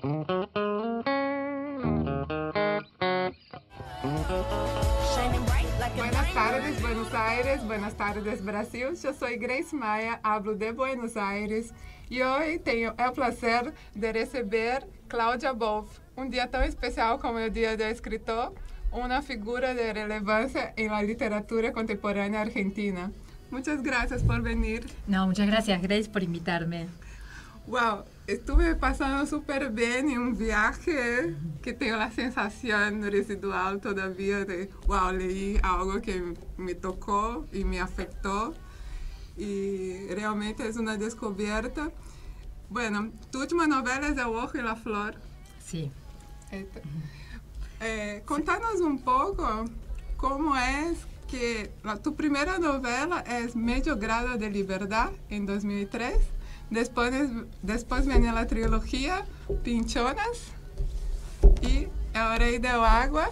Buenas tardes, Buenos Aires. Buenas tardes, Brasil. Yo soy Grace Maia, hablo de Buenos Aires y hoy tengo el placer de recibir Cláudia Wolff, un día tan especial como el Día del Escritor, una figura de relevancia en la literatura contemporánea argentina. Muchas gracias por venir. No, muchas gracias, Grace, por invitarme. Wow, estuve pasando súper bien en un viaje que tengo la sensación residual todavía de, wow, leí algo que me tocó y me afectó y realmente es una descubierta. Bueno, tu última novela es El ojo y la flor. Sí. Contanos un poco cómo es que tu primera novela es Medio Grado de Libertad en 2003. Después viene la trilogía Pinchonas y El Rey del Agua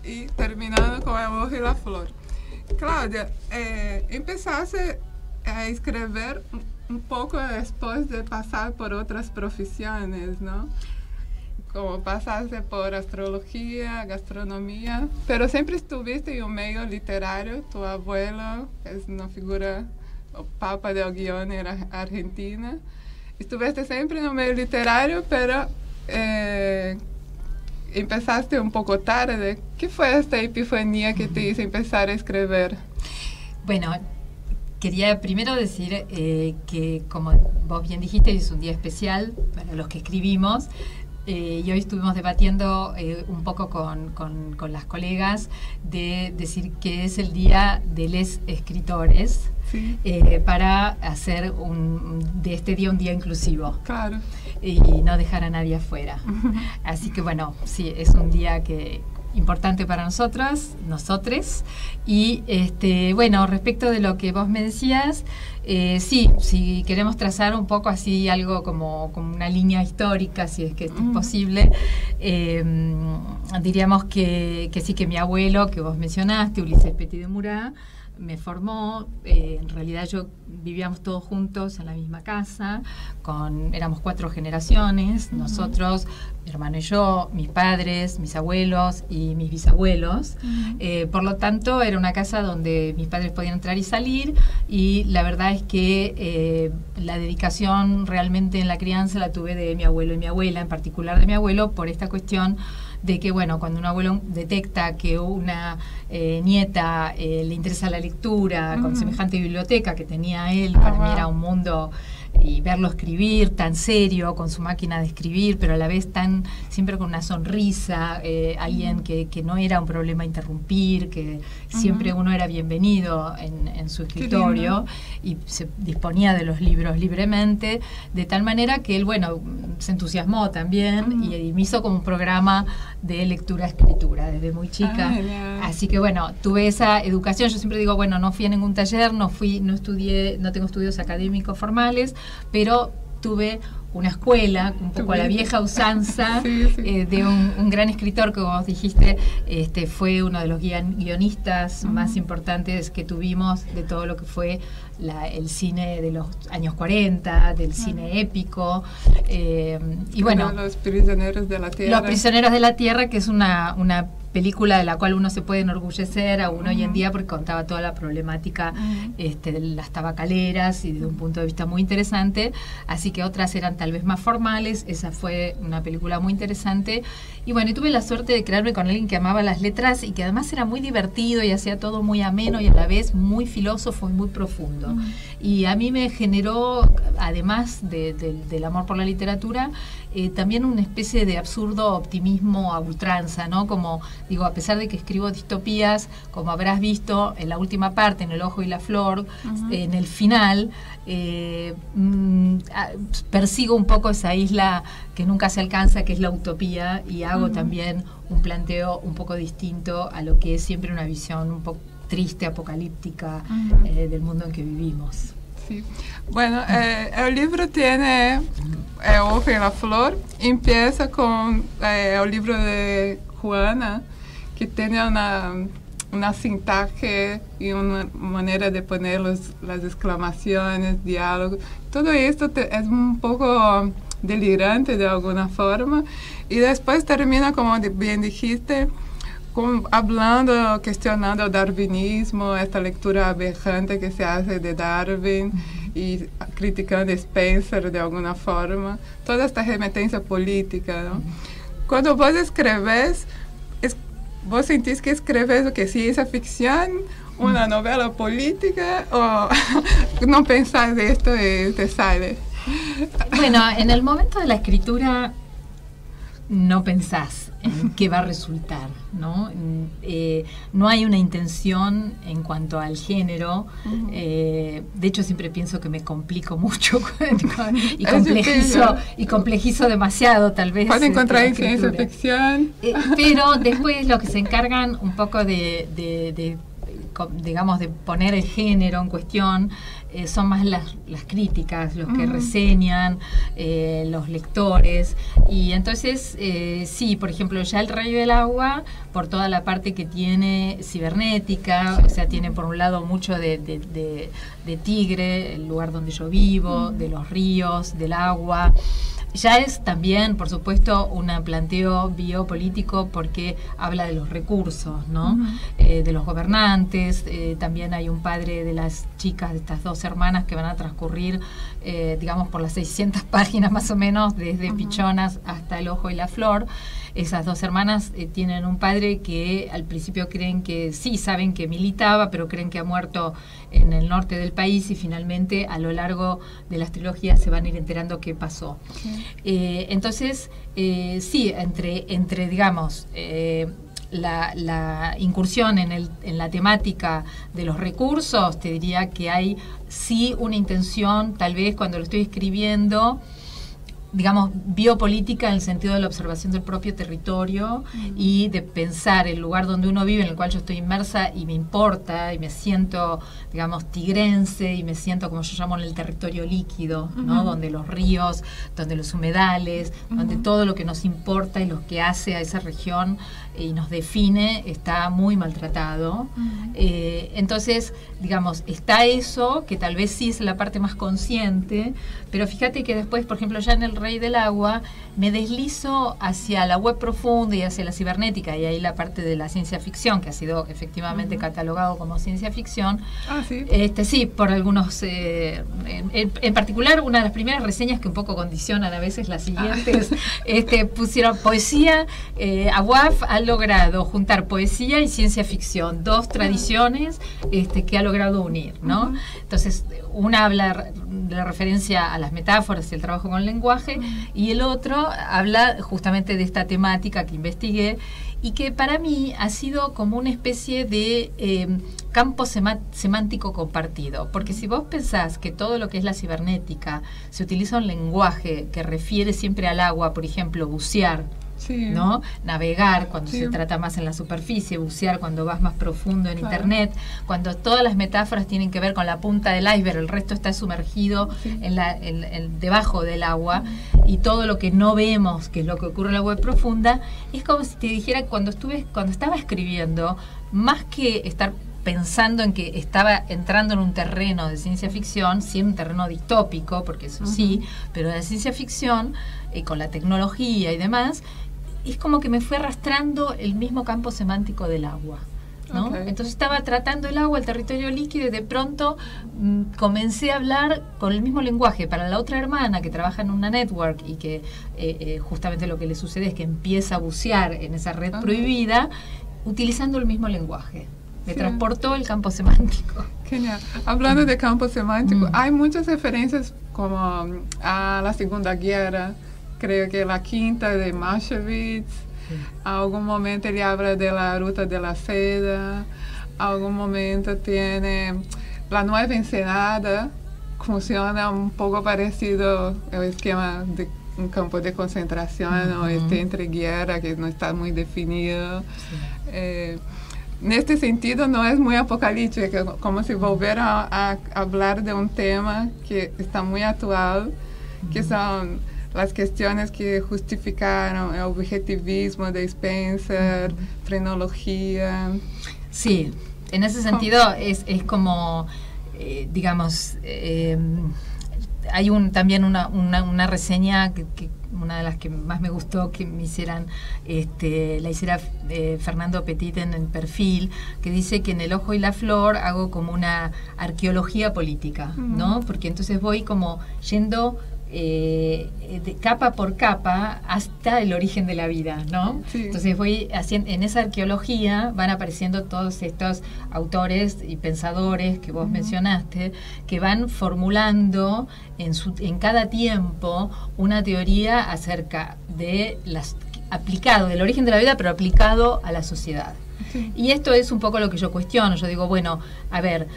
y terminando con El Ojo y la Flor. Cláudia, empezaste a escribir un poco después de pasar por otras profesiones, ¿no? Como pasaste por astrología, gastronomía, pero siempre estuviste en un medio literario. Tu abuelo es una figura, o papa del guión en Argentina. Estuviste siempre en un medio literario, pero empezaste un poco tarde. ¿Qué fue esta epifanía que te hizo empezar a escribir? Bueno, quería primero decir que, como vos bien dijiste, es un día especial para los que escribimos. Y hoy estuvimos debatiendo un poco con las colegas de decir que es el día de les escritores, sí. Para hacer de este día un día inclusivo. Claro. Y no dejar a nadie afuera. Así que bueno, sí, es un día importante para nosotras, nosotres. Y bueno, respecto de lo que vos me decías, sí, si queremos trazar un poco así algo como una línea histórica, si es que esto es posible, diríamos que sí, que mi abuelo, que vos mencionaste, Ulises Petit de Murat, me formó. En realidad vivíamos todos juntos en la misma casa, éramos 4 generaciones, nosotros, mi hermano y yo, mis padres, mis abuelos y mis bisabuelos. Por lo tanto, era una casa donde mis padres podían entrar y salir, y la verdad es que la dedicación realmente en la crianza la tuve de mi abuelo y mi abuela, en particular de mi abuelo, por esta cuestión de que, bueno, cuando un abuelo detecta que una nieta le interesa la lectura, con semejante biblioteca que tenía él, para mí era un mundo, y verlo escribir tan serio, con su máquina de escribir, pero a la vez siempre con una sonrisa, alguien que no era un problema interrumpir, que siempre uno era bienvenido en su escritorio y se disponía de los libros libremente, de tal manera que él, bueno, se entusiasmó también y me hizo como un programa de lectura-escritura desde muy chica. Así que bueno, tuve esa educación. Yo siempre digo, bueno, no fui a ningún taller, no estudié, no tengo estudios académicos formales, pero tuve una escuela, un poco a la vieja usanza, de un gran escritor que, como vos dijiste, fue uno de los guionistas más importantes que tuvimos de todo lo que fue el cine de los años 40, del cine épico. Y bueno, Los Prisioneros de la Tierra. Los Prisioneros de la Tierra, que es una película de la cual uno se puede enorgullecer aún hoy en día, porque contaba toda la problemática de las tabacaleras y de un punto de vista muy interesante. Así que otras eran tal vez más formales. Esa fue una película muy interesante. Y bueno, y tuve la suerte de crearme con alguien que amaba las letras y que además era muy divertido y hacía todo muy ameno y a la vez muy filósofo y muy profundo. Y a mí me generó, además del amor por la literatura, también una especie de absurdo optimismo a ultranza, ¿no? Como digo, a pesar de que escribo distopías, como habrás visto en la última parte, en El Ojo y la Flor, en el final, persigo un poco esa isla que nunca se alcanza, que es la utopía, y hago también un planteo un poco distinto a lo que es siempre una visión un poco triste, apocalíptica del mundo en que vivimos. Sí. Bueno, el libro tiene El Ojo y la Flor, empieza con el libro de Juana, que tiene una sintaxe y una manera de poner las exclamaciones, diálogo. Todo esto es un poco delirante de alguna forma, y después termina, como bien dijiste, hablando, cuestionando el darwinismo, esta lectura aberrante que se hace de Darwin, y criticando Spencer de alguna forma, toda esta remetencia política, ¿no? Cuando vos escreves, vos sentís que escreves o que ciencia ficción, una novela política, o no pensás de esto y te sale. Bueno, en el momento de la escritura no pensás en qué va a resultar, ¿no? No hay una intención en cuanto al género. De hecho, siempre pienso que me complico mucho y complejizo demasiado, tal vez. Puede encontrar en ciencia ficción. Pero después lo que se encargan un poco digamos, de poner el género en cuestión, son más las críticas, los que reseñan, los lectores. Y entonces, sí, por ejemplo, ya El Rey del Agua, por toda la parte que tiene cibernética, o sea, tiene por un lado mucho de Tigre, el lugar donde yo vivo, de los ríos, del agua. Ya es también, por supuesto, un planteo biopolítico porque habla de los recursos, ¿no? De los gobernantes. También hay un padre de las chicas, de estas dos hermanas que van a transcurrir, digamos, por las 600 páginas más o menos, desde Pichonas hasta El Ojo y la Flor. Esas dos hermanas tienen un padre que al principio creen que sí, saben que militaba, pero creen que ha muerto en el norte del país, y finalmente a lo largo de las trilogías se van a ir enterando qué pasó. Entonces, sí, entre digamos, la incursión en la temática de los recursos, te diría que hay sí una intención, tal vez cuando lo estoy escribiendo, digamos, biopolítica en el sentido de la observación del propio territorio y de pensar el lugar donde uno vive, en el cual yo estoy inmersa y me importa y me siento, digamos, tigrense, y me siento, como yo llamo, en el territorio líquido, ¿no? Donde los ríos, donde los humedales, donde todo lo que nos importa y lo que hace a esa región y nos define está muy maltratado. Entonces, digamos, está eso, que tal vez sí es la parte más consciente, pero fíjate que después, por ejemplo, ya en El Rey del Agua, me deslizo hacia la web profunda y hacia la cibernética, y ahí la parte de la ciencia ficción, que ha sido efectivamente catalogado como ciencia ficción. Sí. Sí, por algunos, en particular, una de las primeras reseñas que un poco condicionan a veces las siguientes, pusieron poesía, Awaf ha logrado juntar poesía y ciencia ficción, dos tradiciones que ha logrado unir, ¿no? Entonces, una habla de la referencia a las metáforas y el trabajo con el lenguaje, y el otro habla justamente de esta temática que investigué y que para mí ha sido como una especie de campo semántico compartido, porque si vos pensás que todo lo que es la cibernética se utiliza un lenguaje que refiere siempre al agua, por ejemplo, bucear, ¿no? Navegar cuando se trata más en la superficie, bucear cuando vas más profundo en Internet, cuando todas las metáforas tienen que ver con la punta del iceberg, el resto está sumergido debajo del agua, y todo lo que no vemos, que es lo que ocurre en la web profunda, es como si te dijera, cuando estaba escribiendo, más que estar pensando en que estaba entrando en un terreno de ciencia ficción, sí, en un terreno distópico, porque eso sí, pero de ciencia ficción, con la tecnología y demás, es como que me fue arrastrando el mismo campo semántico del agua, ¿no? Entonces estaba tratando el agua, el territorio líquido, y de pronto comencé a hablar con el mismo lenguaje para la otra hermana que trabaja en una network y que justamente lo que le sucede es que empieza a bucear en esa red prohibida, utilizando el mismo lenguaje. Me transportó el campo semántico. Genial. Hablando de campo semántico, hay muchas referencias como a la Segunda Guerra, creo que la quinta de Mashevitz, a algún momento él habla de la ruta de la seda, a algún momento tiene la Nueva Ensenada, funciona un poco parecido al esquema de un campo de concentración o entre guerra, que no está muy definido. En este sentido, no es muy apocalíptico, como si volviera a hablar de un tema que está muy actual, que son las cuestiones que justificaron el objetivismo de Spencer, frenología. Sí, en ese sentido es como, digamos, hay también una reseña que una de las que más me gustó que me hicieran, la hiciera Fernando Petit en el Perfil, que dice que en El ojo y la flor hago como una arqueología política, ¿no? Porque entonces voy como yendo de capa por capa hasta el origen de la vida, ¿no? Sí. Entonces voy haciendo, en esa arqueología van apareciendo todos estos autores y pensadores que vos mencionaste, que van formulando en cada tiempo una teoría acerca de aplicado del origen de la vida, pero aplicado a la sociedad. Sí. Y esto es un poco lo que yo cuestiono. Yo digo, bueno, a ver,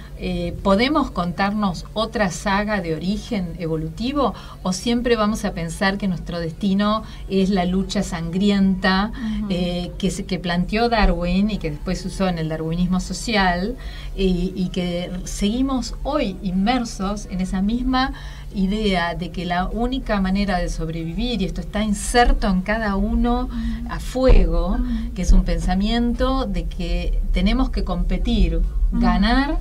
¿podemos contarnos otra saga de origen evolutivo o siempre vamos a pensar que nuestro destino es la lucha sangrienta que planteó Darwin y que después se usó en el darwinismo social y que seguimos hoy inmersos en esa misma idea de que la única manera de sobrevivir, y esto está inserto en cada uno a fuego, que es un pensamiento de que tenemos que competir, ganar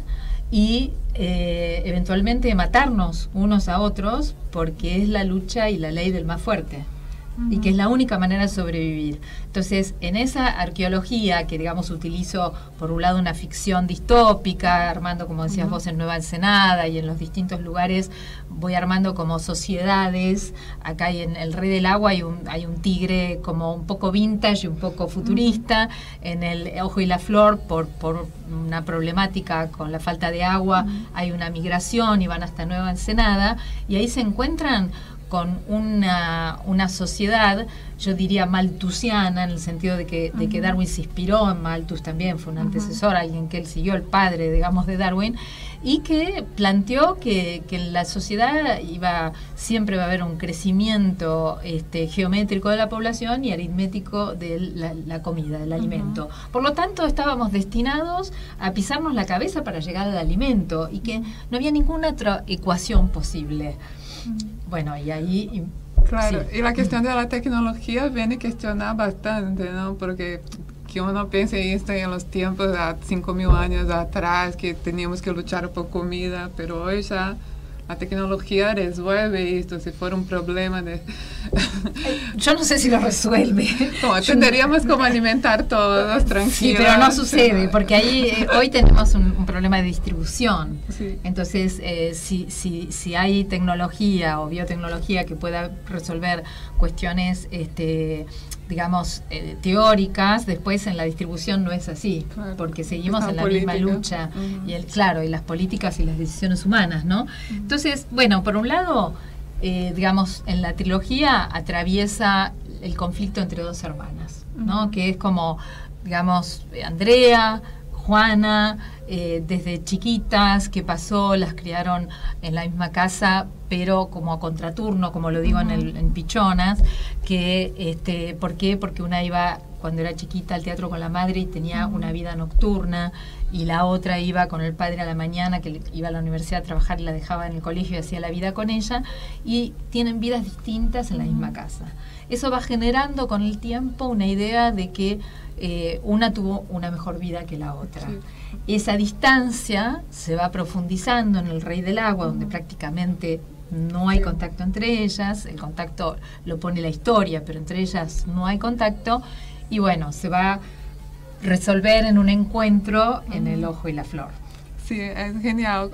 y eventualmente matarnos unos a otros, porque es la lucha y la ley del más fuerte. Y que es la única manera de sobrevivir. Entonces, en esa arqueología que, digamos, utilizo, por un lado, una ficción distópica, armando, como decías vos, en Nueva Ensenada y en los distintos lugares, voy armando como sociedades. Acá en El Rey del Agua hay un tigre como un poco vintage y un poco futurista. En El Ojo y la Flor, por una problemática con la falta de agua, hay una migración y van hasta Nueva Ensenada, y ahí se encuentran con una sociedad, yo diría malthusiana, en el sentido de que Darwin se inspiró en Malthus también, fue un antecesor, alguien que él siguió, el padre, digamos, de Darwin, y que planteó que en la sociedad siempre va a haber un crecimiento geométrico de la población y aritmético de la comida, del alimento. Por lo tanto, estábamos destinados a pisarnos la cabeza para llegar al alimento y que no había ninguna otra ecuación posible. Bueno, y ahí... Claro, sí. Y la cuestión de la tecnología viene a cuestionar bastante, ¿no? Porque que uno piensa en esto en los tiempos de 5.000 años atrás, que teníamos que luchar por comida, pero hoy ya la tecnología resuelve esto, si fuera un problema de... Yo no sé si lo resuelve. Como, tendríamos como alimentar todos tranquilos. Sí, pero no sucede, porque ahí hoy tenemos un problema de distribución. Sí. Entonces, si hay tecnología o biotecnología que pueda resolver cuestiones digamos, teóricas, después en la distribución no es así, claro, porque seguimos en la misma lucha, y las políticas y las decisiones humanas, ¿no? Entonces, bueno, por un lado, digamos, en la trilogía atraviesa el conflicto entre dos hermanas, ¿no? Que es como, digamos, Andrea, Juana, desde chiquitas, que pasó, las criaron en la misma casa, pero como a contraturno, como lo digo en Pichonas, que ¿por qué? Porque una iba cuando era chiquita al teatro con la madre y tenía una vida nocturna, y la otra iba con el padre a la mañana, que iba a la universidad a trabajar y la dejaba en el colegio y hacía la vida con ella, y tienen vidas distintas en la misma casa. Eso va generando con el tiempo una idea de que una tuvo una mejor vida que la otra. Sí. Esa distancia se va profundizando en El Rey del Agua, donde prácticamente no hay contacto entre ellas, el contacto lo pone la historia, pero entre ellas no hay contacto, y bueno, se va a resolver en un encuentro en El Ojo y la Flor. Sí, es genial.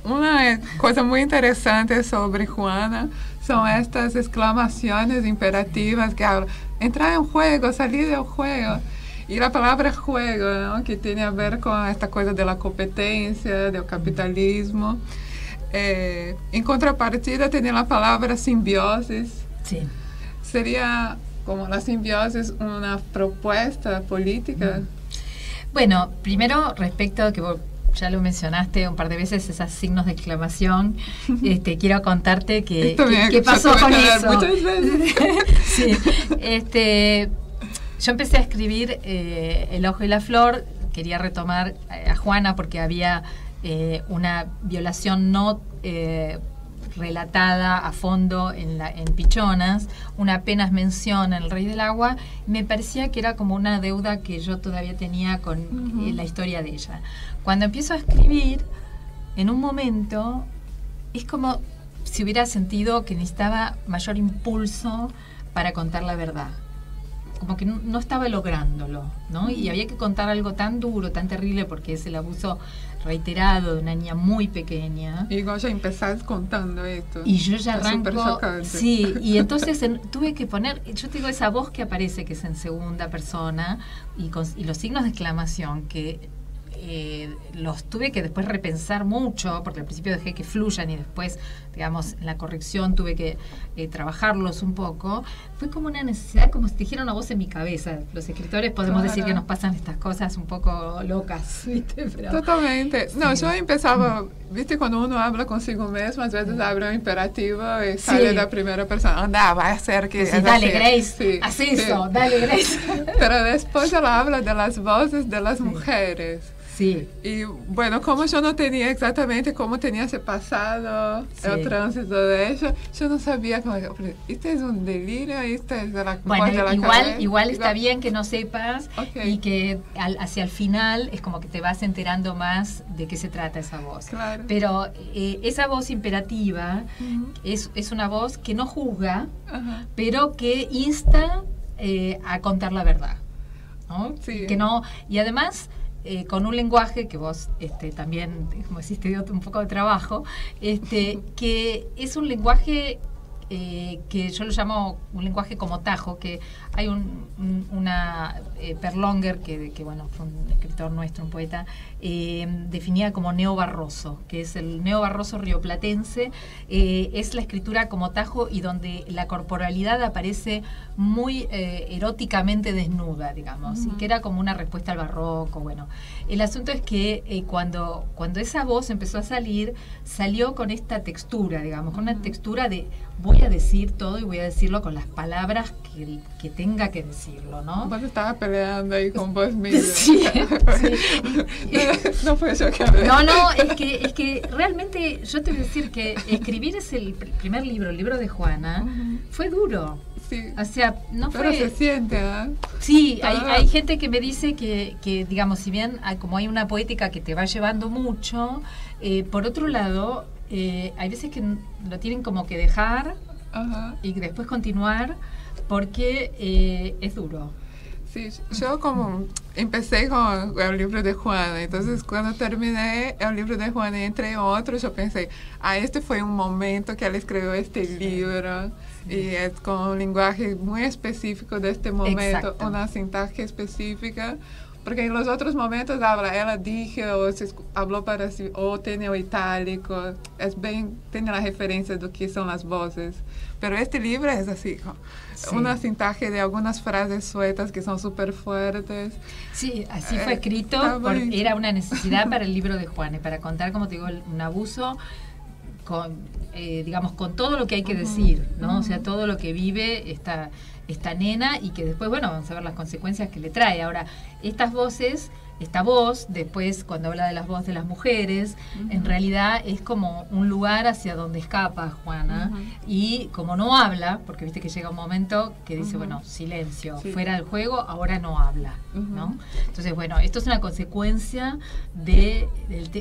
Una cosa muy interesante sobre Juana son estas exclamaciones imperativas que hablan, entrar en juego, salir del juego. Y la palabra juego, ¿no? Que tiene a ver con esta cosa de la competencia, del capitalismo. En contrapartida tiene la palabra simbiosis. Sí. ¿Sería como la simbiosis una propuesta política? Bueno, primero respecto a que vos ya lo mencionaste un par de veces, esos signos de exclamación, quiero contarte ¿qué pasó con eso? Muchas veces. Sí, yo empecé a escribir El Ojo y la Flor, quería retomar a Juana porque había una violación no relatada a fondo en Pichonas, una apenas mención en El Rey del Agua, y me parecía que era como una deuda que yo todavía tenía con la historia de ella. Cuando empiezo a escribir, en un momento es como si hubiera sentido que necesitaba mayor impulso para contar la verdad. Como que no estaba lográndolo, ¿no? Y había que contar algo tan duro, tan terrible, porque es el abuso reiterado de una niña muy pequeña. Y vos ya empezás contando esto. Y yo ya arranco. Sí, y entonces tuve que poner, yo te digo, esa voz que aparece, que es en segunda persona, y los signos de exclamación, que los tuve que después repensar mucho, porque al principio dejé que fluyan y después, digamos, en la corrección tuve que trabajarlos un poco. Fue como una necesidad, como si te dijera una voz en mi cabeza. Los escritores podemos decir que nos pasan estas cosas un poco locas, ¿viste? Pero, totalmente. No, yo empezaba, ¿viste? Cuando uno habla consigo mismo, a veces abre un imperativo y sale la primera persona. Anda, va a hacer que... Sí, dale, Grace, haz eso, dale, Grace. Pero después ella habla de las voces de las mujeres. Sí. Y bueno, como yo no tenía exactamente cómo tenía ese pasado, el tránsito de ello, yo no sabía cómo, este es un delirio, este es de la bueno, de la igual está bien que no sepas y que hacia el final es como que te vas enterando más de qué se trata esa voz. Claro. Pero esa voz imperativa es una voz que no juzga, pero que insta a contar la verdad, ¿no? Sí. Que no, y además... con un lenguaje que vos también, como decís, te dio un poco de trabajo, que es un lenguaje que yo lo llamo un lenguaje como tajo, que hay una Perlonger, que bueno, fue un escritor nuestro, un poeta, definía como neobarroso, que es el neobarroso rioplatense, es la escritura como tajo y donde la corporalidad aparece muy eróticamente desnuda, digamos, y que era como una respuesta al barroco. Bueno, el asunto es que cuando esa voz empezó a salir, salió con esta textura, digamos, con una textura de voy a decir todo y voy a decirlo con las palabras que tenga que decirlo, ¿no? Vos estabas peleando ahí con vos mismo. Sí, sí. No fue yo que hablé. No, es que realmente yo te voy a decir que escribir es el primer libro, el libro de Juana, fue duro. Sí. O sea, no pero fue... se siente, ¿eh? Sí, hay gente que me dice que, digamos, si bien como hay una poética que te va llevando mucho, por otro lado, hay veces que lo tienen como que dejar y después continuar porque es duro. Sí, yo como empecé con el libro de Juana, entonces cuando terminé el libro de Juana y entré en otro, yo pensé, este fue un momento que él escribió este libro y es con un lenguaje muy específico de este momento, exacto, una sintaxis específica, porque en los otros momentos ella dije o habló para sí, o tiene o itálico, tiene la referencia de qué son las voces, pero este libro es así, una sintaxis de algunas frases sueltas que son súper fuertes. Sí, así fue escrito, era una necesidad para el libro de Juana, para contar, como te digo, un abuso con, digamos, con todo lo que hay que decir, ¿no? O sea, todo lo que vive esta nena y que después, bueno, vamos a ver las consecuencias que le trae. Ahora, esta voz, después cuando habla de las voces de las mujeres, en realidad es como un lugar hacia donde escapa Juana y como no habla, porque viste que llega un momento que dice, bueno, silencio, fuera del juego, ahora no habla, ¿no? Entonces, bueno, esto es una consecuencia de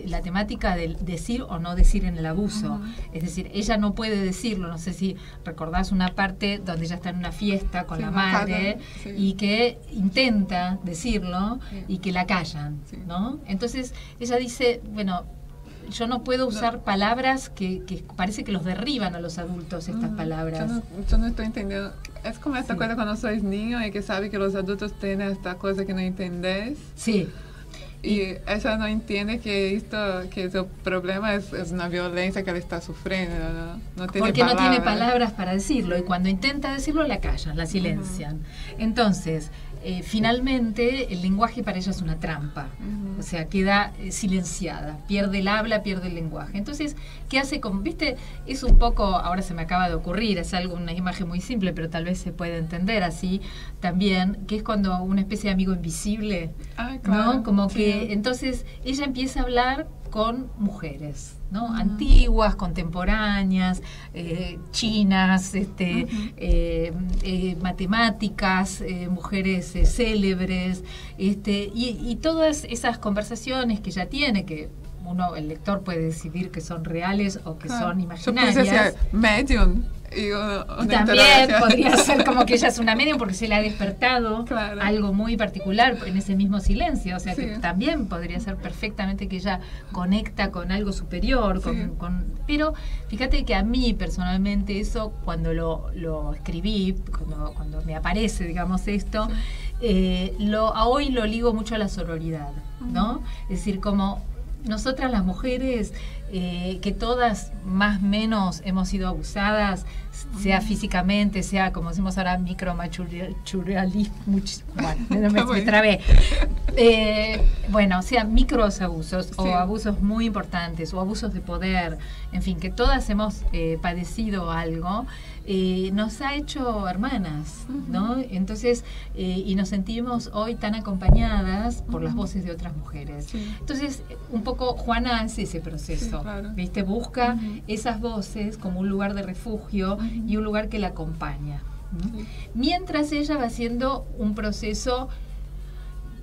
la temática del decir o no decir en el abuso. Es decir, ella no puede decirlo, no sé si recordás una parte donde ella está en una fiesta con la madre y que intenta decirlo y que la callan, ¿no? Entonces ella dice, bueno, yo no puedo usar palabras que parece que los derriban a los adultos, estas palabras. Yo no estoy entendiendo. Es como esta cosa cuando sois niño y que sabe que los adultos tienen esta cosa que no entendés. Sí. Y ella no entiende que su problema es una violencia que le está sufriendo, ¿no? Tiene porque no tiene palabras para decirlo, y cuando intenta decirlo la callan, la silencian. Entonces, finalmente el lenguaje para ella es una trampa, o sea, queda silenciada, pierde el habla, pierde el lenguaje. Entonces, ¿qué hace con, viste? Es un poco, ahora se me acaba de ocurrir, es una imagen muy simple, pero tal vez se puede entender así también, que es cuando una especie de amigo invisible, claro, ¿no? Como que entonces ella empieza a hablar con mujeres, ¿no? Antiguas, contemporáneas, chinas, matemáticas, mujeres célebres, y todas esas conversaciones que ella tiene, que el lector puede decidir que son reales o que son Yo imaginarias. pensé ser medium. Y también podría ser como que ella es una medium porque se le ha despertado claro. algo muy particular en ese mismo silencio, o sea sí. que también podría ser perfectamente que ella conecta con algo superior, sí. Pero fíjate que a mí personalmente eso cuando lo escribí, cuando me aparece, digamos, esto, sí. Hoy lo ligo mucho a la sororidad, ¿no? Es decir, como nosotras las mujeres, que todas más o menos hemos sido abusadas, sea físicamente, sea como decimos ahora micromachurialismo, bueno, me trabé, bueno, sea micros abusos, sí. o abusos muy importantes, o abusos de poder, en fin, que todas hemos padecido algo, nos ha hecho hermanas, ¿no? Entonces, y nos sentimos hoy tan acompañadas por las voces de otras mujeres. Sí. Entonces, un poco Juana hace ese proceso, sí, claro. ¿Viste? Busca esas voces como un lugar de refugio y un lugar que la acompaña. Sí. Mientras ella va haciendo un proceso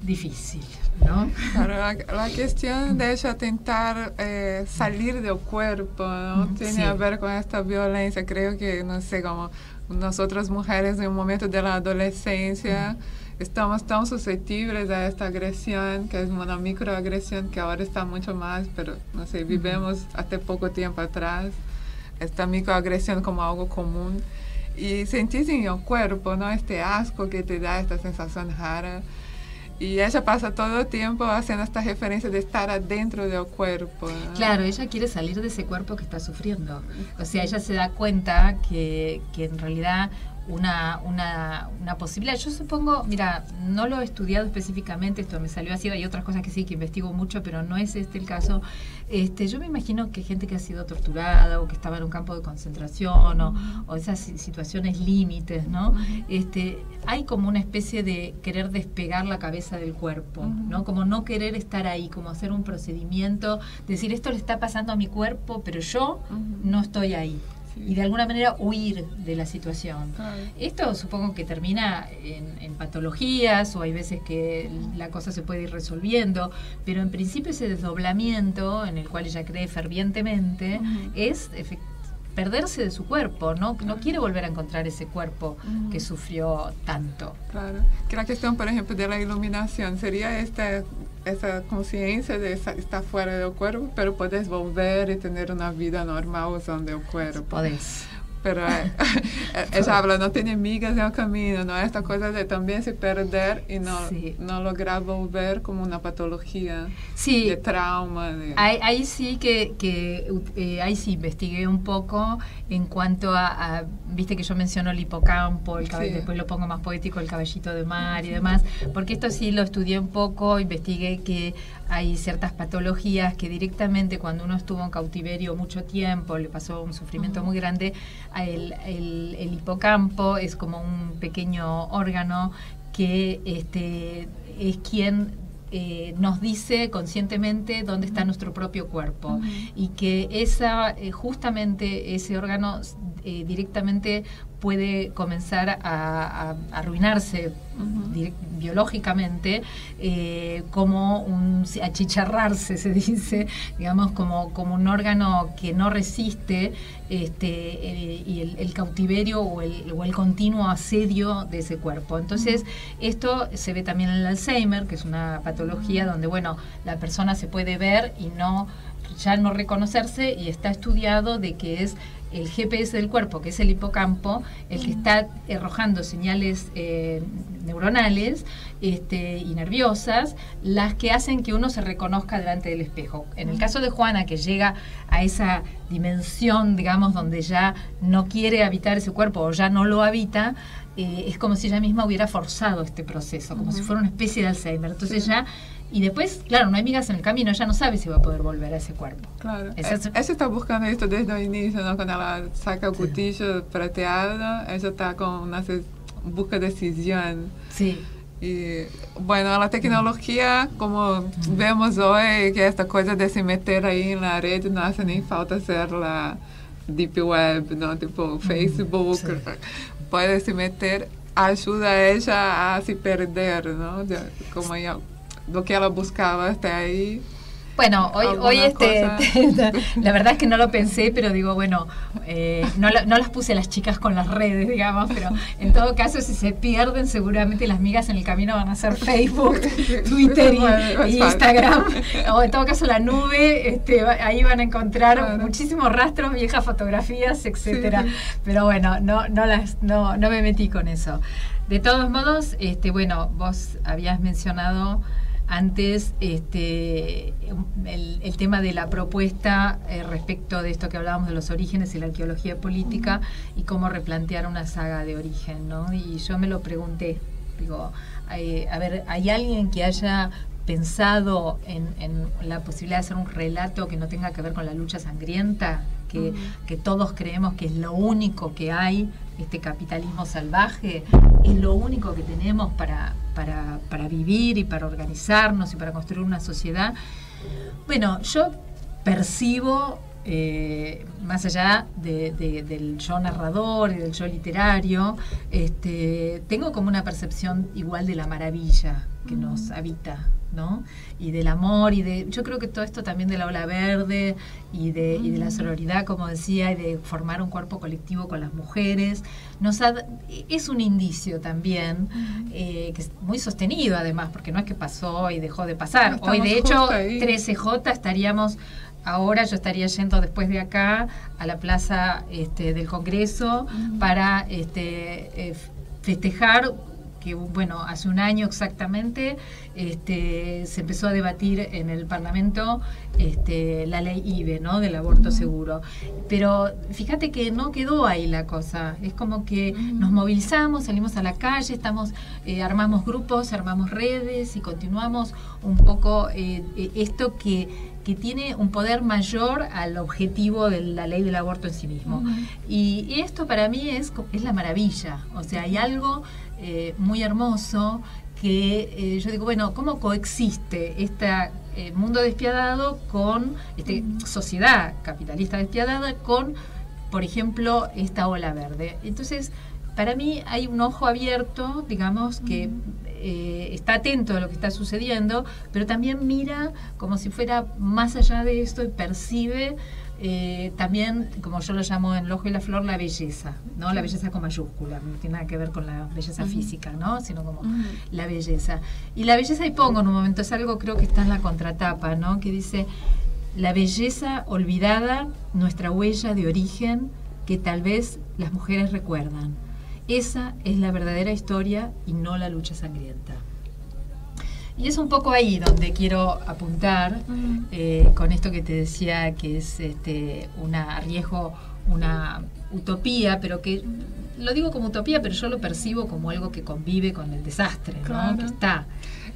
difícil, ¿no? Claro, la cuestión de ella intentar salir del cuerpo, ¿no? Tiene sí. a ver con esta violencia. Creo que, no sé, como nosotras mujeres en un momento de la adolescencia estamos tan susceptibles a esta agresión, que es una microagresión que ahora está mucho más, pero no sé, vivimos hace poco tiempo atrás esta microagresión como algo común. Y sentís en el cuerpo, ¿no? Este asco que te da, esta sensación rara. Y ella pasa todo el tiempo haciendo esta referencia de estar adentro del cuerpo, ¿no? Claro, ella quiere salir de ese cuerpo que está sufriendo. O sea, ella se da cuenta que en realidad una posibilidad. Yo supongo, mira, no lo he estudiado específicamente, esto me salió así, hay otras cosas que sí, que investigo mucho, pero no es este el caso. Yo me imagino que gente que ha sido torturada o que estaba en un campo de concentración o esas situaciones límites, ¿no? Hay como una especie de querer despegar la cabeza del cuerpo, ¿no? Como no querer estar ahí, como hacer un procedimiento, decir esto le está pasando a mi cuerpo, pero yo no estoy ahí. Y de alguna manera huir de la situación. Esto supongo que termina en patologías, o hay veces que la cosa se puede ir resolviendo, pero en principio ese desdoblamiento en el cual ella cree fervientemente es perderse de su cuerpo, no quiere volver a encontrar ese cuerpo que sufrió tanto. Claro, que la cuestión, por ejemplo, de la iluminación sería esa conciencia de estar fuera del cuerpo, pero puedes volver y tener una vida normal usando el cuerpo. Podés. Pero ella habla, no tiene migas en el camino, ¿no? Esta cosa de también se perder y no lograr volver como una patología de trauma. Ahí sí ahí sí investigué un poco en cuanto a viste que yo menciono el hipocampo, después lo pongo más poético, el caballito de mar y demás, porque esto sí lo estudié un poco, investigué que hay ciertas patologías que directamente cuando uno estuvo en cautiverio mucho tiempo, le pasó un sufrimiento muy grande, el hipocampo es como un pequeño órgano que es quien nos dice conscientemente dónde está nuestro propio cuerpo y que justamente ese órgano directamente puede comenzar a arruinarse biológicamente, como achicharrarse, se dice, digamos, como un órgano que no resiste y el cautiverio o el continuo asedio de ese cuerpo. Entonces, esto se ve también en el Alzheimer, que es una patología donde, bueno, la persona se puede ver y ya no reconocerse, y está estudiado de que es el GPS del cuerpo, que es el hipocampo, el que está arrojando señales neuronales y nerviosas, las que hacen que uno se reconozca delante del espejo. En el caso de Juana, que llega a esa dimensión, digamos, donde ya no quiere habitar ese cuerpo o ya no lo habita, es como si ella misma hubiera forzado este proceso, como si fuera una especie de Alzheimer. Entonces y después, claro, no hay migas en el camino, ella no sabe si va a poder volver a ese cuerpo. Claro, ella está buscando esto desde el inicio, ¿no? Cuando ella saca el cuchillo prateado, ella está con busca decisión. Sí. Y bueno, la tecnología, como vemos hoy, que esta cosa de se meter ahí en la red, no hace ni falta ser la deep web, ¿no? Tipo Facebook, puede se meter, ayuda a ella a se perder, ¿no? Como ella, lo que ella buscaba hasta ahí. Bueno, hoy la verdad es que no lo pensé, pero digo, bueno, no las puse las chicas con las redes, digamos, pero en todo caso, si se pierden, seguramente las migas en el camino van a ser Facebook, Twitter y Instagram, o en todo caso la nube, ahí van a encontrar muchísimos rastros, viejas fotografías, etcétera. Pero bueno, no me metí con eso. De todos modos, bueno, vos habías mencionado antes el tema de la propuesta respecto de esto que hablábamos de los orígenes y la arqueología política y cómo replantear una saga de origen, ¿no? Y yo me lo pregunté, digo, a ver, ¿hay alguien que haya pensado en la posibilidad de hacer un relato que no tenga que ver con la lucha sangrienta? Que todos creemos que es lo único que hay, este capitalismo salvaje, es lo único que tenemos para vivir y para organizarnos y para construir una sociedad. Bueno, yo percibo, más allá del yo narrador y del yo literario, tengo como una percepción igual de la maravilla que nos habita, ¿no? Y del amor, yo creo que todo esto también de la ola verde y de la sororidad, como decía, y de formar un cuerpo colectivo con las mujeres, es un indicio también, que es muy sostenido además, porque no es que pasó y dejó de pasar. Hoy, de hecho, 13J estaríamos... Ahora yo estaría yendo después de acá a la plaza del Congreso para festejar que, bueno, hace un año exactamente se empezó a debatir en el Parlamento la ley IVE, ¿no?, del aborto seguro. Pero fíjate que no quedó ahí la cosa. Es como que nos movilizamos, salimos a la calle, armamos grupos, armamos redes y continuamos un poco esto que tiene un poder mayor al objetivo de la ley del aborto en sí mismo. Y esto para mí es la maravilla. O sea, hay algo muy hermoso que yo digo, bueno, ¿cómo coexiste este mundo despiadado con sociedad capitalista despiadada con, por ejemplo, esta ola verde? Entonces, para mí hay un ojo abierto, digamos, que está atento a lo que está sucediendo, pero también mira como si fuera más allá de esto y percibe también, como yo lo llamo en El ojo y la flor, la belleza, ¿no? La belleza con mayúscula, no tiene nada que ver con la belleza física, ¿no? Sino como la belleza. Y la belleza, y pongo en un momento, es algo, creo que está en la contratapa, ¿no?, que dice: la belleza olvidada, nuestra huella de origen que tal vez las mujeres recuerdan. Esa es la verdadera historia y no la lucha sangrienta. Y es un poco ahí donde quiero apuntar con esto que te decía, que es arriesgo, una utopía, pero que lo digo como utopía, pero yo lo percibo como algo que convive con el desastre, ¿no? Claro. Que está.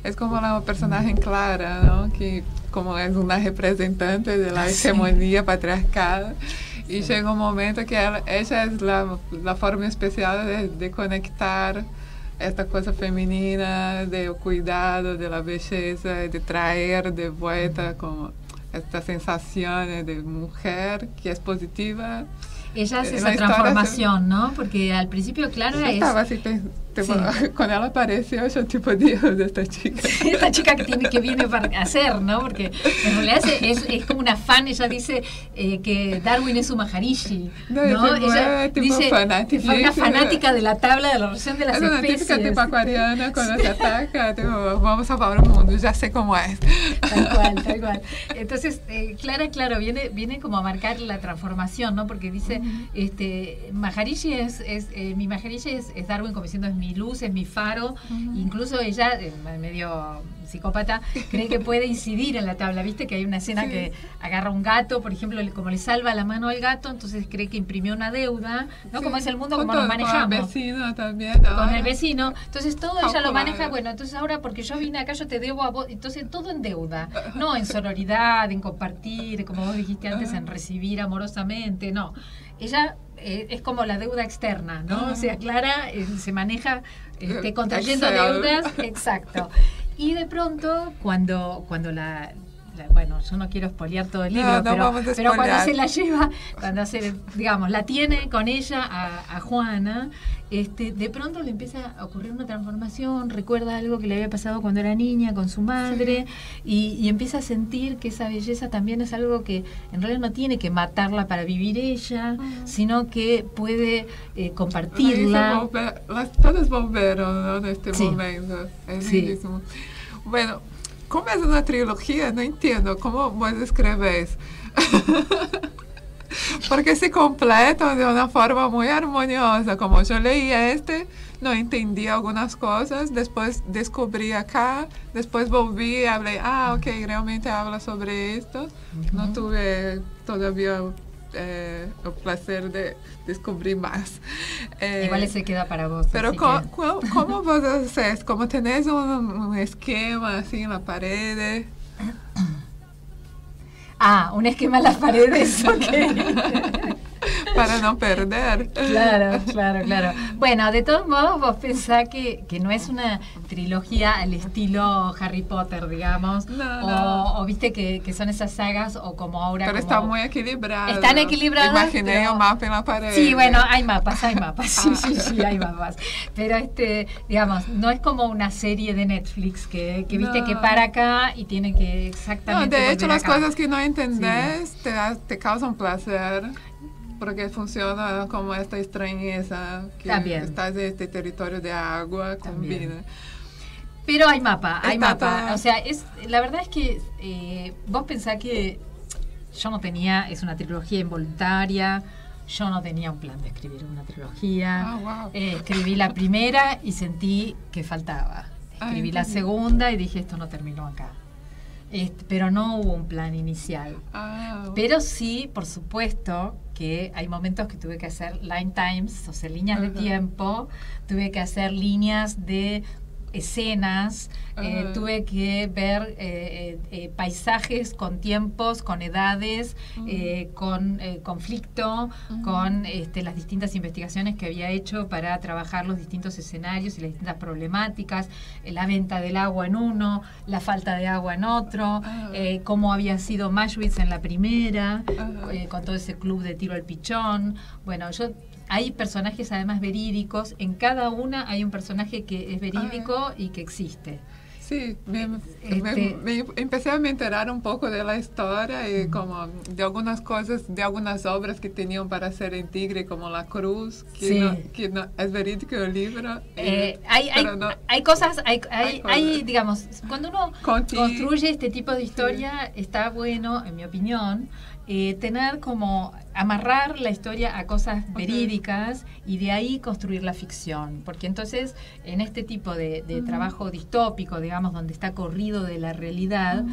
Es como la personaje Clara, ¿no?, que como es una representante de la hegemonía patriarcal. Y llega un momento que ella es la forma especial de conectar esta cosa femenina, del cuidado, de la belleza, de traer de vuelta como esta sensación de mujer que es positiva. Ella hace esa transformación, ¿no? Porque al principio, claro, estaba así, cuando ella apareció, yo tipo, Dios, de esta chica. Esta chica que viene para hacer, ¿no? Porque en realidad es como una fan. Ella dice que Darwin es su Maharishi, ¿no? Ella dice, una fanática de la tabla de la relación de las especies. Es una típica tipo acuariana cuando se ataca, tipo, vamos a salvar el mundo, ya sé cómo es. Tal cual. Entonces, Clara, viene como a marcar la transformación, ¿no? Porque dice, Maharishi mi Maharishi es Darwin, como diciendo, es mi luz, es mi faro. Incluso ella, medio psicópata, cree que puede incidir en la tabla. Viste que hay una escena que agarra un gato, por ejemplo, como le salva la mano al gato, entonces cree que imprimió una deuda, ¿no? Como es el mundo, como nos manejamos. Con el vecino también. Con el vecino. Entonces todo ella lo maneja, bueno, entonces ahora porque yo vine acá, yo te debo a vos. Entonces todo en deuda, no en sororidad, en compartir, como vos dijiste antes, en recibir amorosamente, no. Ella es como la deuda externa, ¿no? O sea, Clara se maneja contrayendo deudas, exacto. Y de pronto, cuando bueno, yo no quiero spoilear todo el libro, pero cuando se la lleva, digamos, la tiene con ella a Juana, de pronto le empieza a ocurrir una transformación, recuerda algo que le había pasado cuando era niña con su madre, y empieza a sentir que esa belleza también es algo que en realidad no tiene que matarla para vivir ella, sino que puede compartirla. Todas volveron, ¿no? En este momento. Es bellísimo. Bueno, como es una trilogía, no entiendo cómo vos escribes. Porque se completa de una forma muy armoniosa. Como yo leía no entendía algunas cosas, después descubrí acá, después volví y hablé, ok, realmente habla sobre esto. No tuve todavía el placer de descubrir más. Igual se queda para vos. Pero ¿cómo vos haces? ¿Cómo tenés un esquema así en la pared? Un esquema en las paredes, ok. Para no perder. Claro. Bueno, de todos modos, vos pensás que no es una trilogía al estilo Harry Potter, digamos, o viste que son esas sagas, o como ahora. Pero está muy equilibrada. Están equilibradas. Imaginé un mapa en la pared. Sí, bueno, hay mapas. Sí, hay mapas. Pero digamos, no es como una serie de Netflix que viste que para acá y tiene que exactamente. No, de hecho, las cosas que no entendés te causan placer. Porque funciona como esta extrañeza que estás en este territorio de agua, combina. Pero hay mapa. O sea, la verdad es que vos pensás que yo no tenía, es una trilogía involuntaria, yo no tenía un plan de escribir una trilogía. Wow. Escribí la primera y sentí que faltaba. Escribí la segunda y dije, esto no terminó acá. Pero no hubo un plan inicial. Pero sí, por supuesto, que hay momentos que tuve que hacer line times, o sea, líneas de tiempo, tuve que hacer líneas de escenas, tuve que ver paisajes con tiempos, con edades, con conflicto, con las distintas investigaciones que había hecho para trabajar los distintos escenarios y las distintas problemáticas, la venta del agua en uno, la falta de agua en otro, cómo había sido Maschwitz en la primera, con todo ese club de tiro al pichón. Bueno, hay personajes además verídicos, en cada una hay un personaje que es verídico y que existe. Sí, me empecé a enterar un poco de la historia y como de algunas cosas, de algunas obras que tenían para hacer en Tigre, como La Cruz, que no, es verídico el libro. Hay cosas, hay digamos, cuando uno construye este tipo de historia, está bueno, en mi opinión, tener como amarrar la historia a cosas verídicas y de ahí construir la ficción, porque entonces en este tipo de trabajo distópico, digamos, donde está corrido de la realidad,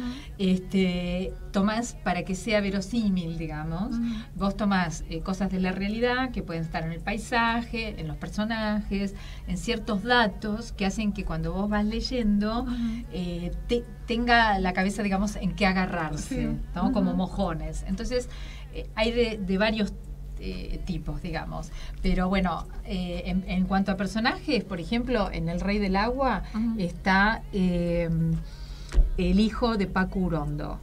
tomás, para que sea verosímil, digamos, vos tomás cosas de la realidad que pueden estar en el paisaje, en los personajes, en ciertos datos que hacen que cuando vos vas leyendo tenga la cabeza, digamos, en qué agarrarse, ¿no? Como mojones. Entonces hay de varios tipos, digamos. Pero bueno, en cuanto a personajes, por ejemplo, en El Rey del Agua está el hijo de Paco Urondo.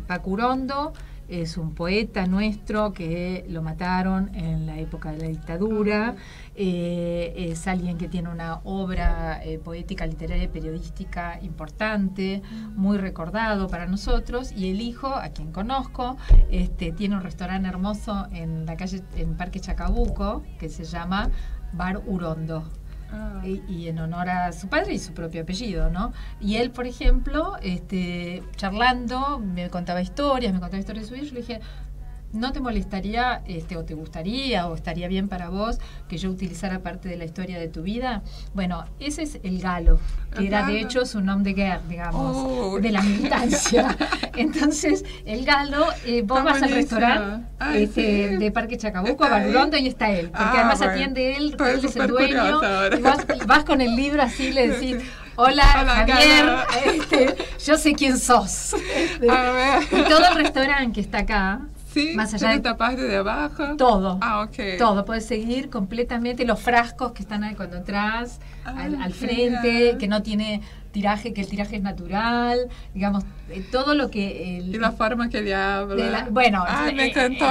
Paco Urondo es un poeta nuestro que lo mataron en la época de la dictadura. Es alguien que tiene una obra poética, literaria y periodística importante, muy recordado para nosotros, y el hijo, a quien conozco, tiene un restaurante hermoso en la calle, en Parque Chacabuco, que se llama Bar Urondo. Y en honor a su padre y su propio apellido, ¿no? Y él, por ejemplo, charlando, me contaba historias de su vida. Yo le dije, ¿no te molestaría, o te gustaría, o estaría bien para vos que yo utilizara parte de la historia de tu vida? Bueno, ese es el Galo, que era de hecho su nom de guerre, digamos, de la militancia. Entonces, el Galo, vos vas al restaurante de Parque Chacabuco, a Bar Urondo, y está él, porque además atiende él es el dueño, y vas con el libro así, le decís, hola Javier, yo sé quién sos. Y todo el restaurante que está acá Sí, más allá de de esta parte de abajo. todo. Ah, ok. Todo, puedes seguir completamente los frascos que están ahí cuando entras al frente, genial. que no tiene tiraje, que el tiraje es natural, digamos, todo lo que... Y la forma que le habla. Bueno, Ay, me encantó.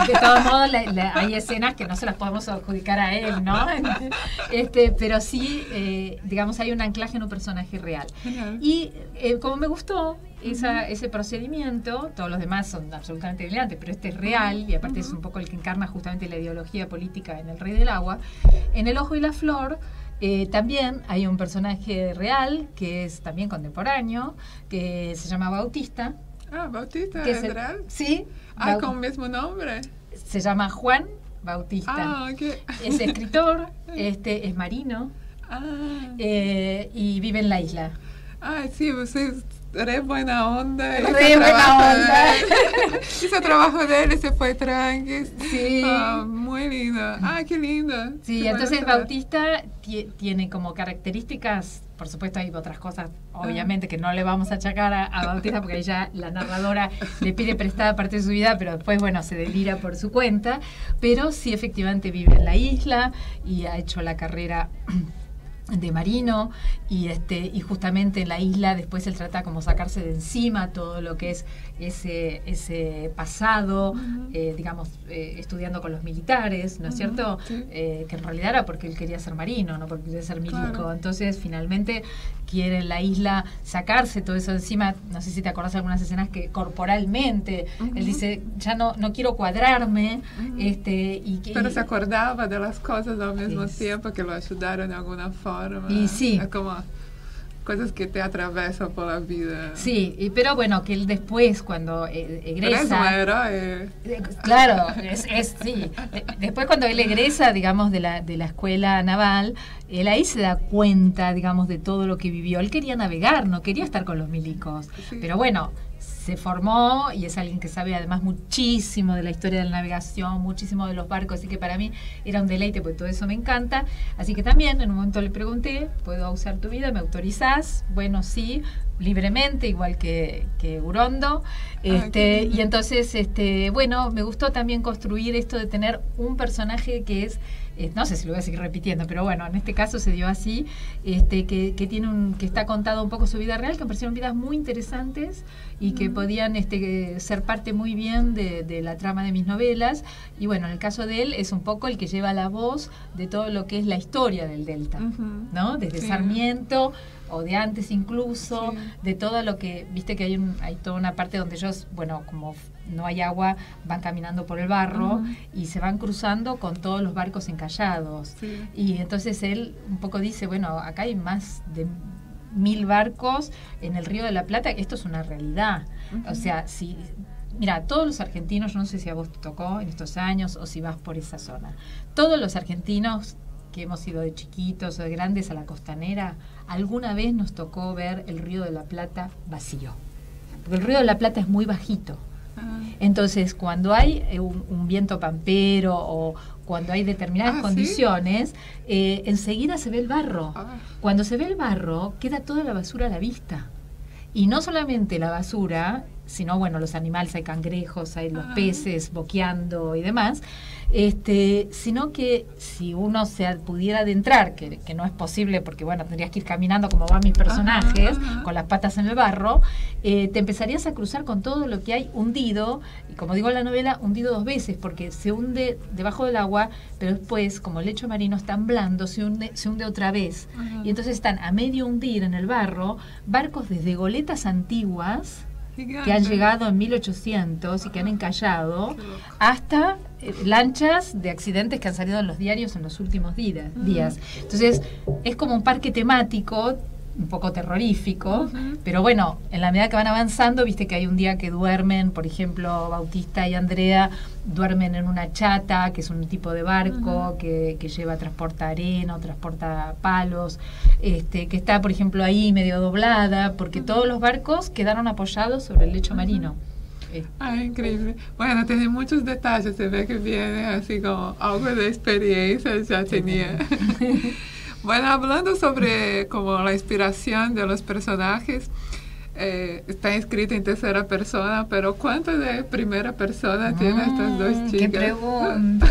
de todos modos hay escenas que no se las podemos adjudicar a él, ¿no? Pero sí, digamos, hay un anclaje en un personaje real. Genial. Y como me gustó ese procedimiento, todos los demás son absolutamente brillantes, pero este es real y aparte es un poco el que encarna justamente la ideología política en El Rey del Agua. En El Ojo y la Flor también hay un personaje real que es también contemporáneo, que se llama Bautista. Ah, Bautista, que ¿es real? Sí. Ah, con el mismo nombre. Se llama Juan Bautista. Ah, ok. Es escritor, es marino y vive en la isla. Ay, sí, usted es re buena onda. Re buena onda. Ese trabajo de él se fue tranqui. Sí. Muy lindo. Ah, qué lindo. Sí, Qué entonces bueno Bautista tiene como características, por supuesto hay otras cosas, obviamente, que no le vamos a achacar a Bautista porque ella, la narradora, le pide prestada parte de su vida, pero después, bueno, se delira por su cuenta. Pero sí, efectivamente vive en la isla y ha hecho la carrera de marino y justamente en la isla después él trata como sacarse de encima todo lo que es ese pasado, digamos, estudiando con los militares, ¿no es cierto? Sí. Que en realidad era porque él quería ser marino, no porque quería ser milico. Claro. Entonces finalmente quiere en la isla sacarse todo eso de encima. No sé si te acordás de algunas escenas que corporalmente él dice, ya no quiero cuadrarme, Pero se acordaba de las cosas al mismo tiempo que lo ayudaron de alguna forma. Y sí. Es como cosas que te atravesan por la vida. Sí, pero bueno, que él después cuando egresa... Pero es un héroe. Claro, sí. Después cuando él egresa, digamos, de la escuela naval, él ahí se da cuenta, digamos, de todo lo que vivió. Él quería navegar, no quería estar con los milicos. Sí. Pero bueno, se formó y es alguien que sabe además muchísimo de la historia de la navegación, muchísimo de los barcos, así que para mí era un deleite porque todo eso me encanta. Así que también en un momento le pregunté, ¿puedo usar tu vida? ¿Me autorizás? Bueno, sí, libremente, igual que Urondo. Y entonces, bueno, me gustó también construir esto de tener un personaje que es, no sé si lo voy a seguir repitiendo, pero bueno, en este caso se dio así, que tiene que está contado un poco su vida real, que me parecieron vidas muy interesantes y que podían ser parte muy bien de la trama de mis novelas. Y bueno, en el caso de él es un poco el que lleva la voz de todo lo que es la historia del Delta, ¿no? Desde Sarmiento o de antes incluso, de todo lo que, viste que hay toda una parte donde ellos, bueno, como no hay agua, van caminando por el barro y se van cruzando con todos los barcos encallados. Y entonces él un poco dice, bueno, acá hay más de 1000 barcos en el Río de la Plata, esto es una realidad. O sea, mira, todos los argentinos, yo no sé si a vos te tocó en estos años o si vas por esa zona, todos los argentinos que hemos ido de chiquitos o de grandes a la costanera, alguna vez nos tocó ver el Río de la Plata vacío. Porque el Río de la Plata es muy bajito. Entonces, cuando hay un viento pampero o cuando hay determinadas condiciones, enseguida se ve el barro. Cuando se ve el barro, queda toda la basura a la vista. Y no solamente la basura, sino, bueno, los animales, hay cangrejos, hay los peces boqueando y demás, sino que si uno se pudiera adentrar, que no es posible porque, bueno, tendrías que ir caminando como van mis personajes, con las patas en el barro, te empezarías a cruzar con todo lo que hay hundido, y como digo en la novela, hundido 2 veces, porque se hunde debajo del agua, pero después, como el lecho marino es tan blando, se hunde otra vez. Y entonces están a medio hundir en el barro barcos desde goletas antiguas, que han llegado en 1800 y que han encallado, hasta lanchas de accidentes que han salido en los diarios en los últimos días. Entonces, es como un parque temático, un poco terrorífico, pero bueno, en la medida que van avanzando, viste que hay un día que duermen, por ejemplo, Bautista y Andrea duermen en una chata, que es un tipo de barco que transporta arena o transporta palos, que está, por ejemplo, ahí medio doblada, porque todos los barcos quedaron apoyados sobre el lecho marino. Increíble. Bueno, tiene muchos detalles, se ve que viene así como algo de experiencia ya tenía. Bueno, hablando sobre como la inspiración de los personajes, está escrito en tercera persona, pero ¿cuánto de primera persona tienen estas dos chicas? ¡Qué pregunta!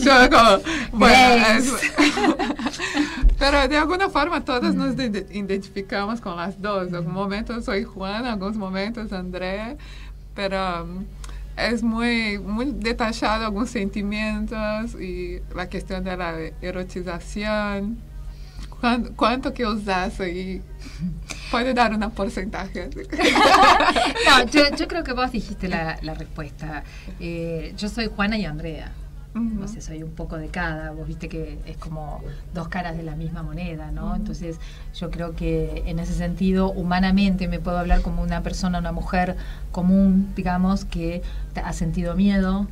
Yo como, bueno, pero de alguna forma todas nos identificamos con las dos. En algún momento soy Juana, en algunos momentos Andrea, pero es muy detallado algunos sentimientos y la cuestión de la erotización. ¿Cuánto que usas ahí? ¿Puede dar un porcentaje? No, yo creo que vos dijiste la respuesta. Yo soy Juana y Andrea. No sé, soy un poco de cada. Vos viste que es como dos caras de la misma moneda, ¿no? Entonces yo creo que en ese sentido, humanamente, me puedo hablar como una persona, una mujer común, digamos, que ha sentido miedo,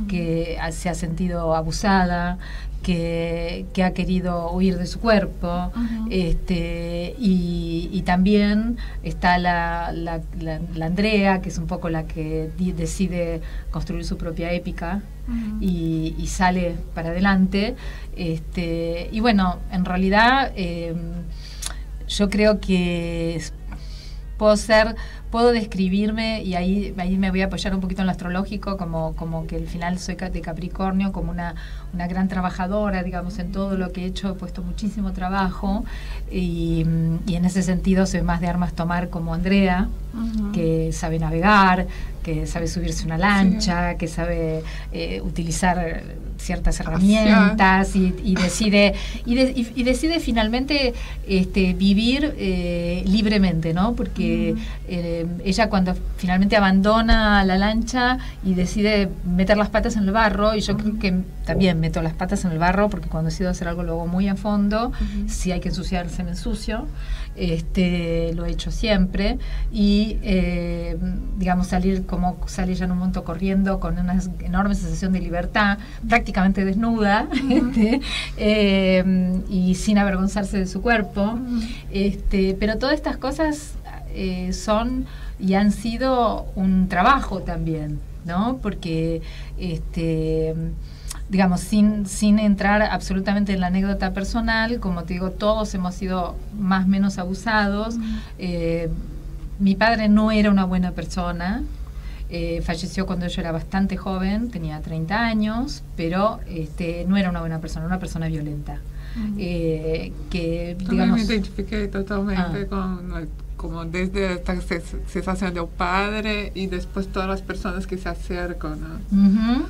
que se ha sentido abusada, que ha querido huir de su cuerpo, y también está la Andrea, que es un poco la que decide construir su propia épica y sale para adelante, y bueno, en realidad yo creo que puedo describirme, y ahí me voy a apoyar un poquito en lo astrológico, como que al final soy de Capricornio, como una gran trabajadora, digamos, en todo lo que he hecho, he puesto muchísimo trabajo, y en ese sentido soy más de armas tomar como Andrea, que sabe navegar, que sabe subirse a una lancha, que sabe utilizar ciertas herramientas y decide finalmente vivir libremente, ¿no? Porque ella cuando finalmente abandona la lancha y decide meter las patas en el barro, y yo creo que también meto las patas en el barro porque cuando decido hacer algo lo hago muy a fondo, si hay que ensuciarse me ensucio, lo he hecho siempre, y digamos salir como sale ella en un momento corriendo con una enorme sensación de libertad, prácticamente desnuda, y sin avergonzarse de su cuerpo, pero todas estas cosas son y han sido un trabajo también, ¿no? Porque digamos, sin entrar absolutamente en la anécdota personal, como te digo, todos hemos sido más o menos abusados. Mi padre no era una buena persona, falleció cuando yo era bastante joven, tenía 30 años, pero no era una buena persona, una persona violenta. Que, digamos, me identifiqué totalmente como desde esta sensación del padre y después todas las personas que se acercan, ¿no?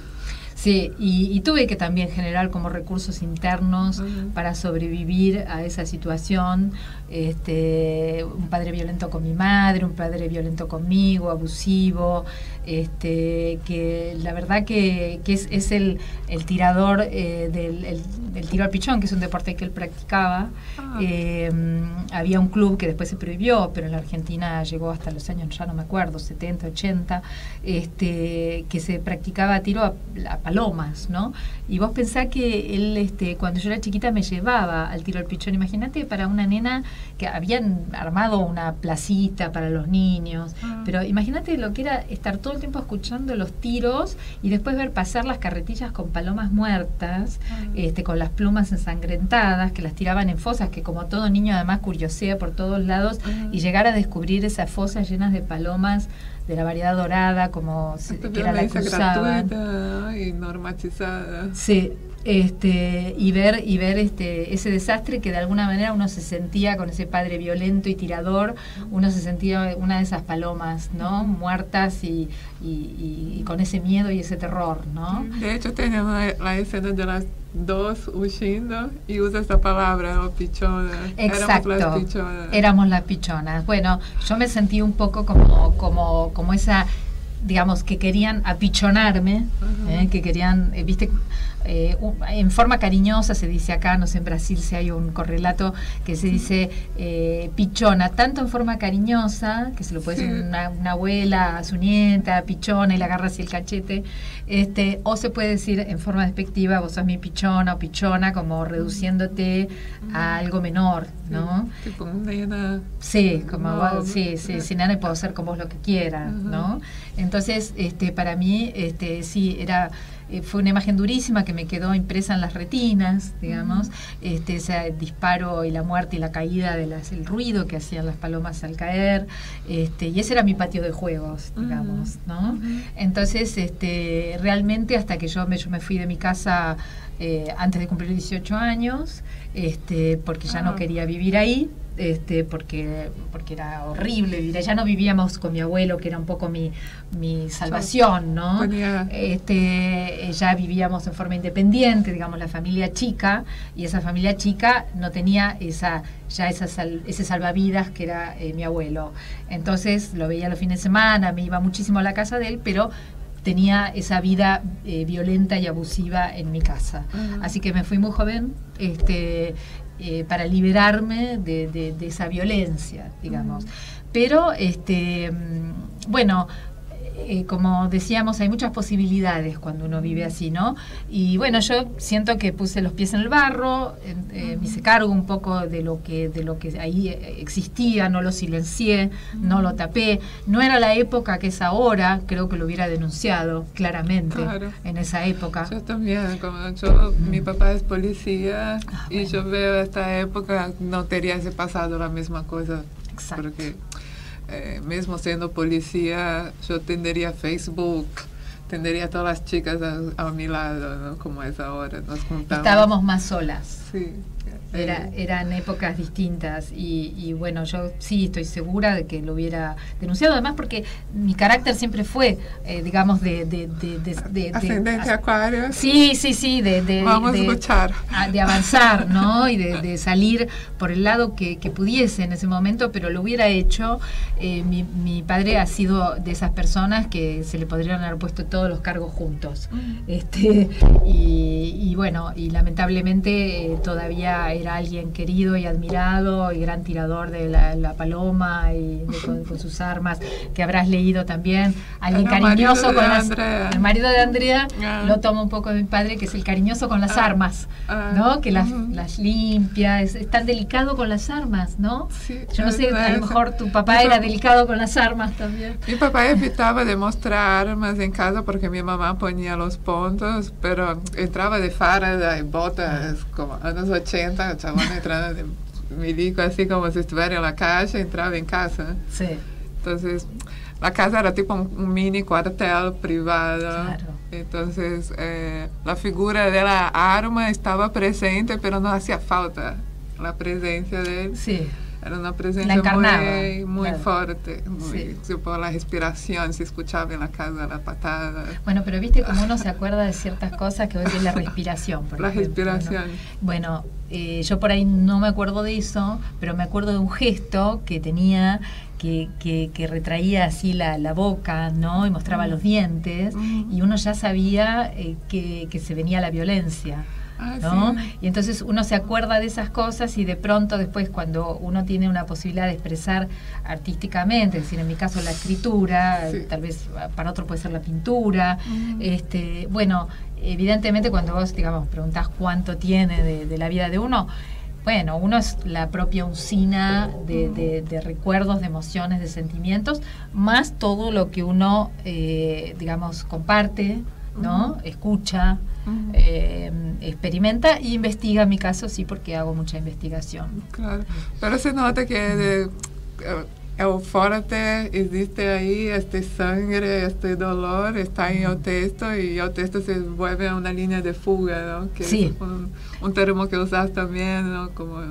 Sí, y tuve que también generar como recursos internos para sobrevivir a esa situación. Un padre violento con mi madre, un padre violento conmigo, abusivo, que la verdad que es el tirador del tiro al pichón, que es un deporte que él practicaba. Había un club que después se prohibió, pero en la Argentina llegó hasta los años, ya no me acuerdo, 70, 80, que se practicaba tiro a palomas, ¿no? Y vos pensás que él, cuando yo era chiquita, me llevaba al tiro al pichón. Imagínate para una nena que habían armado una placita para los niños, pero imagínate lo que era estar todo el tiempo escuchando los tiros y después ver pasar las carretillas con palomas muertas, con las plumas ensangrentadas, que las tiraban en fosas, que como todo niño además curiosea por todos lados, y llegar a descubrir esas fosas llenas de palomas de la variedad dorada, como que era la que usaban. Gratuita y normatizada. Sí, y ver ese desastre, que de alguna manera uno se sentía con ese padre violento y tirador, uno se sentía una de esas palomas, ¿no? Muertas y con ese miedo y ese terror, ¿no? De hecho tenemos la escena de las dos huyendo y usa esta palabra, ¿no? Pichona. Exacto. Éramos las pichonas. Éramos las pichonas. Bueno, yo me sentí un poco como esa, digamos, que querían apichonarme, que querían, viste, en forma cariñosa se dice acá, no sé, en Brasil si hay un correlato que se dice pichona, tanto en forma cariñosa, que se lo puede decir una abuela a su nieta, pichona, y le agarra así el cachete, o se puede decir en forma despectiva, vos sos mi pichona o pichona, como reduciéndote a algo menor, ¿no? Tipo nena. Sí, como vos, sí, nena, y puedo ser con vos lo que quiera, ¿no? Entonces, para mí, sí, era fue una imagen durísima que me quedó impresa en las retinas, digamos, ese disparo y la muerte y la caída el ruido que hacían las palomas al caer, y ese era mi patio de juegos, digamos, ¿no? Entonces, realmente hasta que yo me fui de mi casa antes de cumplir 18 años, porque ya no quería vivir ahí, porque era horrible vivir. Ya no vivíamos con mi abuelo, que era un poco mi salvación, ¿no? Ya vivíamos en forma independiente, digamos, la familia chica, y esa familia chica no tenía ese salvavidas que era mi abuelo. Entonces lo veía los fines de semana, me iba muchísimo a la casa de él, pero tenía esa vida violenta y abusiva en mi casa. Así que me fui muy joven, para liberarme de esa violencia, digamos. Pero, bueno, como decíamos, hay muchas posibilidades cuando uno vive así, ¿no? Y bueno, yo siento que puse los pies en el barro, me hice cargo un poco de lo que ahí existía, no lo silencié, no lo tapé. No era la época que es ahora, creo que lo hubiera denunciado claramente. Claro. En esa época. Yo también, mi papá es policía, y bueno, yo veo esta época, no tenía pasado la misma cosa. Exacto. Porque mesmo siendo policía, yo tendría Facebook, tendría todas las chicas a mi lado, ¿no? Como es ahora, nos juntamos. Estábamos más solas. Sí. Eran épocas distintas y bueno, yo sí estoy segura de que lo hubiera denunciado, además porque mi carácter siempre fue, digamos, ascendente Acuario. Sí, vamos a luchar, de avanzar, ¿no? Y de salir por el lado que pudiese en ese momento, pero lo hubiera hecho. Mi padre ha sido de esas personas que se le podrían haber puesto todos los cargos juntos, y bueno, y lamentablemente todavía era alguien querido y admirado y gran tirador de la paloma y con sus armas, que habrás leído también. Alguien cariñoso con el marido de Andrea, lo toma un poco de mi padre, que es el cariñoso con las armas, ¿no? Que las limpia, es tan delicado con las armas, ¿no? Sí, yo no sé, a lo mejor tu papá era delicado con las armas también. Mi papá evitaba de mostrar armas en casa porque mi mamá ponía los puntos, pero entraba de farda y botas como años 80, chabón entrando de milico así como si estuviera en la calle, entraba en casa. Sí. Entonces, la casa era tipo un mini cuartel privado. Claro. Entonces, la figura de la arma estaba presente, pero no hacía falta la presencia de él. Sí. Era una presencia muy claro, fuerte, tipo la respiración, se escuchaba en la casa la patada. Bueno, pero viste como uno se acuerda de ciertas cosas, que hoy es la respiración. Por ejemplo, respiración. ¿no? Bueno, yo por ahí no me acuerdo de eso, pero me acuerdo de un gesto que tenía, que retraía así la boca, ¿no? Y mostraba los dientes, y uno ya sabía que se venía la violencia. ¿No? Sí. Y entonces uno se acuerda de esas cosas, y de pronto después, cuando uno tiene una posibilidad de expresar artísticamente, es decir, en mi caso la escritura, tal vez para otro puede ser la pintura, bueno, evidentemente cuando vos, digamos, preguntás cuánto tiene de la vida de uno, bueno, uno es la propia usina de recuerdos, de emociones, de sentimientos, más todo lo que uno, digamos, comparte, ¿no? Escucha, experimenta y investiga. En mi caso sí, porque hago mucha investigación. Claro, pero se nota que el fuerte existe ahí, sangre, dolor está en el texto, y el texto se vuelve una línea de fuga, ¿no? Que es un término que usas también, ¿no? Como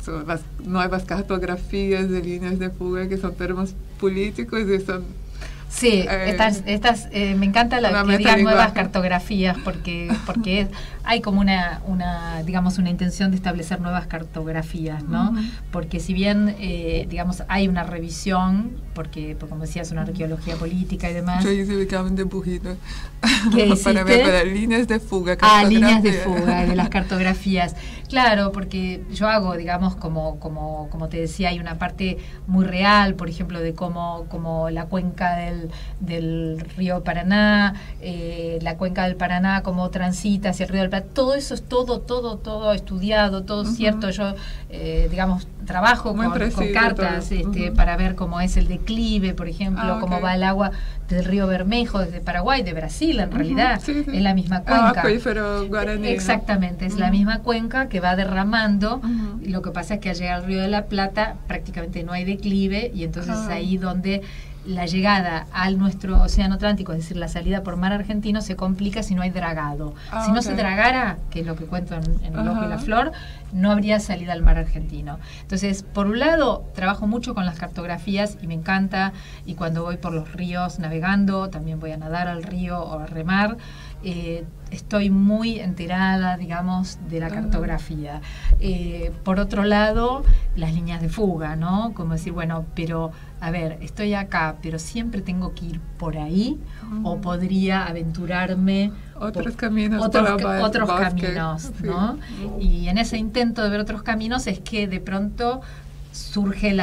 son las nuevas cartografías de líneas de fuga, que son términos políticos y son... Sí, me encanta que digan nuevas cartografías, porque hay como una digamos, una intención de establecer nuevas cartografías, ¿no? Porque si bien, digamos, hay una revisión, porque como decías, una arqueología política y demás. Yo hice un dibujito para ver líneas de fuga. Líneas de fuga, de las cartografías. Claro, porque yo hago, digamos, como te decía, hay una parte muy real, por ejemplo, de cómo la cuenca del del río Paraná, la cuenca del Paraná, cómo transita hacia el río del Plata, todo eso es todo estudiado, todo cierto. Yo, digamos, trabajo con cartas para ver cómo es el declive, por ejemplo, cómo va el agua del río Bermejo, desde Paraguay, de Brasil, en realidad, es la misma cuenca. Acuífero guaraní. Exactamente, es la misma cuenca que va derramando. Y lo que pasa es que al llegar al río de la Plata prácticamente no hay declive, y entonces es ahí donde la llegada al nuestro océano Atlántico, es decir, la salida por mar argentino, se complica si no hay dragado. Si no se dragara, que es lo que cuento en El Ojo y la Flor, no habría salida al mar argentino. Entonces, por un lado, trabajo mucho con las cartografías y me encanta, y cuando voy por los ríos navegando, también voy a nadar al río o a remar, estoy muy enterada, digamos, de la cartografía. Por otro lado, las líneas de fuga, ¿no? Como decir, bueno, pero a ver, estoy acá, pero siempre tengo que ir por ahí, o podría aventurarme otros caminos, otros caminos, ¿no? Y en ese intento de ver otros caminos es que de pronto surge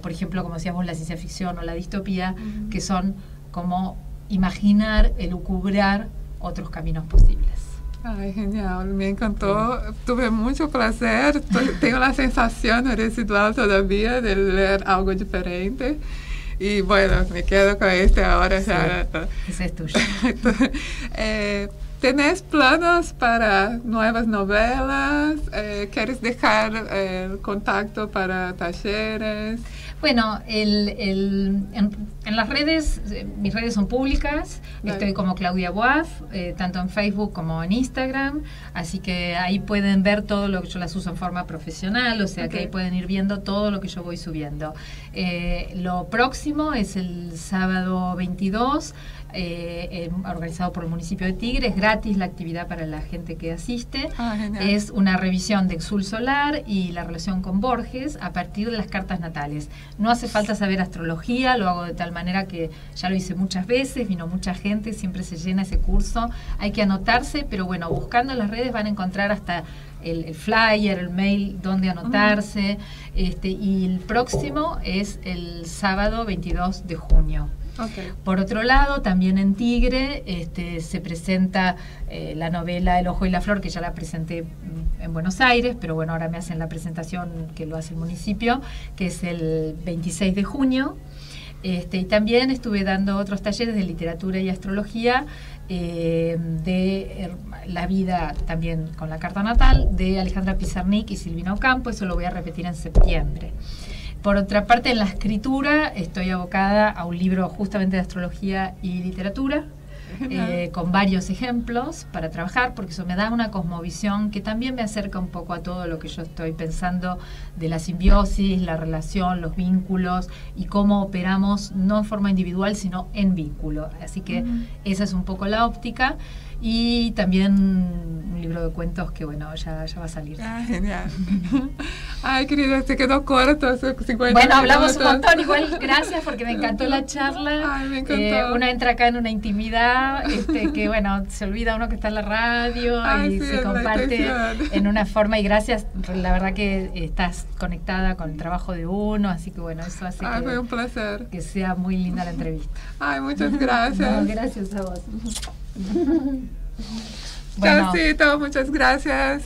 por ejemplo, como decíamos, la ciencia ficción o la distopía, que son como imaginar, elucubrar otros caminos posibles. Ay, genial, me encantó, tuve mucho placer, tengo la sensación residual todavía de leer algo diferente, y bueno, me quedo con ahora. Sí, ese es tuyo. ¿Tenés planos para nuevas novelas? ¿Quieres dejar el contacto para talleres? Bueno, en las redes, mis redes son públicas, estoy como Claudia Boaf, tanto en Facebook como en Instagram, así que ahí pueden ver todo lo que yo las uso en forma profesional, o sea que ahí pueden ir viendo todo lo que yo voy subiendo. Lo próximo es el sábado 22, organizado por el municipio de Tigre, es gratis la actividad para la gente que asiste. Es una revisión de Exul Solar y la relación con Borges a partir de las cartas natales. No hace falta saber astrología, lo hago de tal manera que ya lo hice muchas veces, vino mucha gente, siempre se llena ese curso, hay que anotarse, pero bueno, buscando en las redes van a encontrar hasta el flyer, el mail, donde anotarse, y el próximo es el sábado 22 de junio. Por otro lado, también en Tigre se presenta la novela El Ojo y la Flor, que ya la presenté en Buenos Aires, pero bueno, ahora me hacen la presentación que lo hace el municipio, que es el 26 de junio. Y también estuve dando otros talleres de literatura y astrología, de la vida también con la carta natal de Alejandra Pizarnik y Silvina Ocampo. Eso lo voy a repetir en septiembre. Por otra parte, en la escritura estoy abocada a un libro justamente de astrología y literatura, con varios ejemplos para trabajar, porque eso me da una cosmovisión que también me acerca un poco a todo lo que yo estoy pensando de la simbiosis, la relación, los vínculos y cómo operamos no en forma individual, sino en vínculo. Así que esa es un poco la óptica. Y también un libro de cuentos que, bueno, ya va a salir. Genial. Ay, querida, se quedó corto. 50 bueno, hablamos un montón. Igual, gracias, porque me encantó la charla. Ay, me encantó. Uno entra acá en una intimidad que, bueno, se olvida uno que está en la radio. Ay, y sí, se comparte en una forma. Y gracias, la verdad que estás conectada con el trabajo de uno. Así que, bueno, eso hace fue un placer. Que sea muy linda la entrevista. Ay, muchas gracias. No, gracias a vos. Bueno. Chaucito, muchas gracias.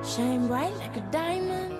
Shine bright like a diamond.